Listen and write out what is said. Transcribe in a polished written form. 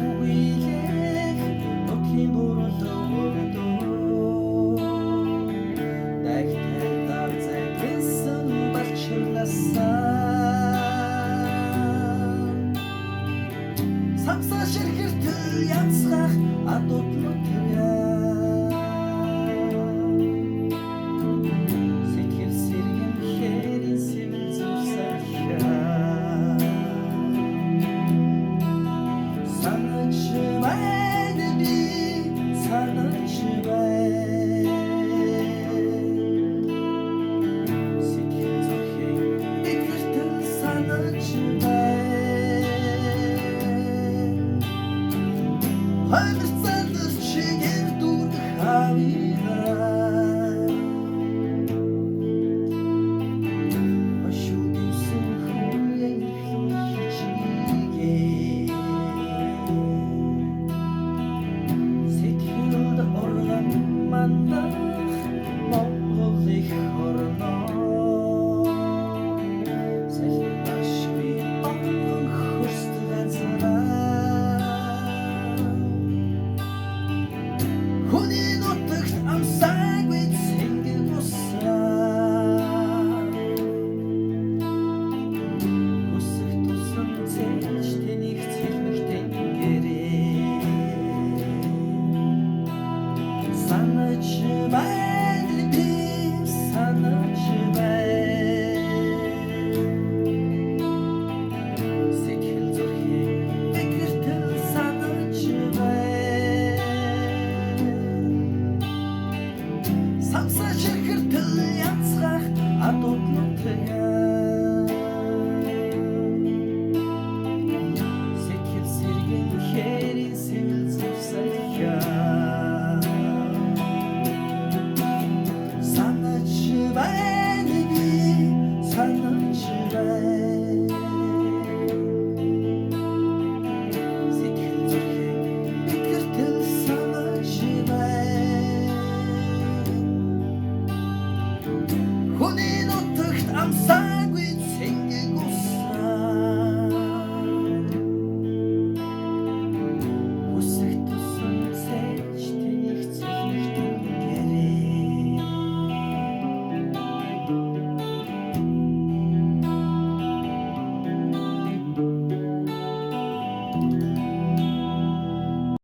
үгийлэх нутгийн буруулуу дайгтай давзай гэсэн балчирласан самсаа ширхэртэл янцгах адууд нутгаа Хайрцалэр чигээр дүүрэх хавираа Ашуугүйсэн хүлээн хичигээ Сэтгэлд орлон мандах Монгол их орноо Салбашгүй онгон хөрст газараа Хүний нутагт амсаагүй цэнгэл бусаа Хүсэх тусан цэвч тэнийг цэлмэх тэнгэрээ Санаж байна би санаж байна Сэтгэл зүрхийн бэгэртэл санаж байна Самсаа ширхэртэл янцгах адууд нутгаа Сэтгэл сэргэн хэрийн сэвэл зовсолхоо Санаж байна би санаж байна Сэтгэл зүрхийн бэгэртэл санаж байна Хүний нутагт амсаа